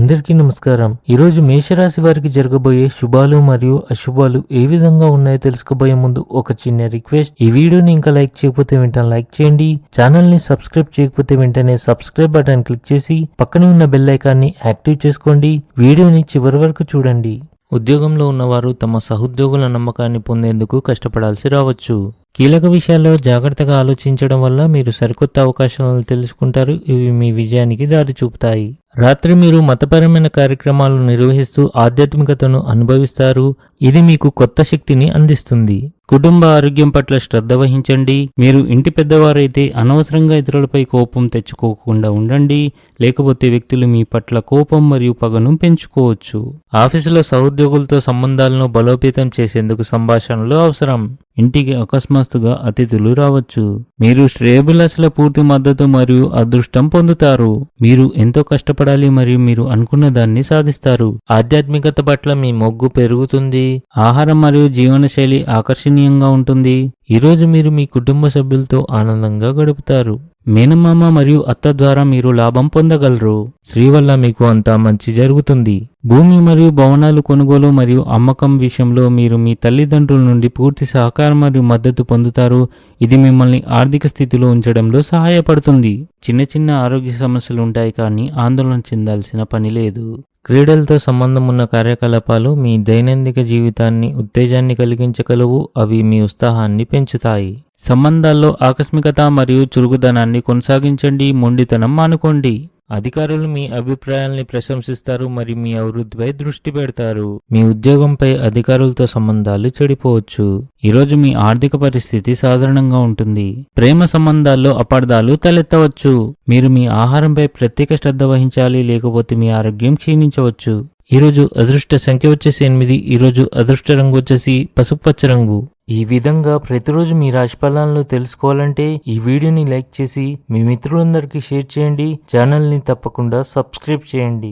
అందరికీ నమస్కారం. ఈరోజు మేషరాశి వారికి జరగబోయే శుభాలు మరియు అశుభాలు ఏ విధంగా ఉన్నాయో తెలుసుకోబోయే ముందు ఒక చిన్న రిక్వెస్ట్. ఈ వీడియోని ఇంకా లైక్ చేయకపోతే వెంటనే లైక్ చేయండి. ఛానల్ ని సబ్స్క్రైబ్ చేయకపోతే వెంటనే సబ్స్క్రైబ్ బటన్ క్లిక్ చేసి పక్కనే ఉన్న బెల్ ఐకాన్ని యాక్టివ్ చేసుకోండి. వీడియోని చివరి వరకు చూడండి. ఉద్యోగంలో ఉన్నవారు తమ సహోద్యోగుల నమ్మకాన్ని పొందేందుకు కష్టపడాల్సి రావచ్చు. కీలక విషయాల్లో జాగ్రత్తగా ఆలోచించడం వల్ల మీరు సరికొత్త అవకాశాలను తెలుసుకుంటారు. ఇవి మీ విజయానికి దారి చూపుతాయి. రాత్రి మీరు మతపరమైన కార్యక్రమాలు నిర్వహిస్తూ ఆధ్యాత్మికతను అనుభవిస్తారు. ఇది మీకు కొత్త శక్తిని అందిస్తుంది. కుటుంబ ఆరోగ్యం పట్ల శ్రద్ధ వహించండి. మీరు ఇంటి పెద్దవారైతే అనవసరంగా ఇతరులపై కోపం తెచ్చుకోకుండా ఉండండి, లేకపోతే వ్యక్తులు మీ పట్ల కోపం మరియు పగను పెంచుకోవచ్చు. ఆఫీసులో సహోద్యోగులతో సంబంధాలను బలోపేతం చేసేందుకు సంభాషణలు అవసరం. ఇంటికి అకస్మాత్తుగా అతిథులు రావచ్చు. మీరు శ్రేయోభిలాషుల పూర్తి మద్దతు మరియు అదృష్టం పొందుతారు. మీరు ఎంతో కష్టపడాలి మరియు మీరు అనుకున్న దాన్ని సాధిస్తారు. ఆధ్యాత్మికత పట్ల మీ మొగ్గు పెరుగుతుంది. ఆహారం మరియు జీవనశైలి ఆకర్షణీయంగా ఉంటుంది. ఈరోజు మీరు మీ కుటుంబ సభ్యులతో ఆనందంగా గడుపుతారు. మేనమామ మరియు అత్త ద్వారా మీరు లాభం పొందగలరు. స్త్రీ వల్ల మీకు అంతా మంచి జరుగుతుంది. భూమి మరియు భవనాలు కొనుగోలు మరియు అమ్మకం విషయంలో మీరు మీ తల్లిదండ్రుల నుండి పూర్తి సహకారం మరియు మద్దతు పొందుతారు. ఇది మిమ్మల్ని ఆర్థిక స్థితిలో ఉంచడంలో సహాయపడుతుంది. చిన్న చిన్న ఆరోగ్య సమస్యలు ఉంటాయి, కానీ ఆందోళన చెందాల్సిన పని లేదు. క్రీడలతో సంబంధం ఉన్న కార్యకలాపాలు మీ దైనందిక జీవితాన్ని ఉత్తేజాన్ని కలిగించగలవు. అవి మీ ఉత్సాహాన్ని పెంచుతాయి. సంబంధాల్లో ఆకస్మికత మరియు చురుకుదనాన్ని కొనసాగించండి. మొండితనం మానుకోండి. అధికారులు మీ అభిప్రాయాల్ని ప్రశంసిస్తారు మరియు మీ అభివృద్ధిపై దృష్టి పెడతారు. మీ ఉద్యోగంపై అధికారులతో సంబంధాలు చెడిపోవచ్చు. ఈరోజు మీ ఆర్థిక పరిస్థితి సాధారణంగా ఉంటుంది. ప్రేమ సంబంధాల్లో అపార్థాలు తలెత్తవచ్చు. మీరు మీ ఆహారంపై ప్రత్యేక శ్రద్ధ వహించాలి, లేకపోతే మీ ఆరోగ్యం క్షీణించవచ్చు. ఈరోజు అదృష్ట సంఖ్య వచ్చేసి 8. ఈరోజు అదృష్ట రంగు వచ్చేసి పసుపచ్చ రంగు. ఈ విధంగా ప్రతిరోజు మీ రాశి ఫలాలను తెలుసుకోవాలంటే ఈ వీడియోని లైక్ చేసి మీ మిత్రులందరికీ షేర్ చేయండి. ఛానల్ని తప్పకుండా సబ్స్క్రైబ్ చేయండి.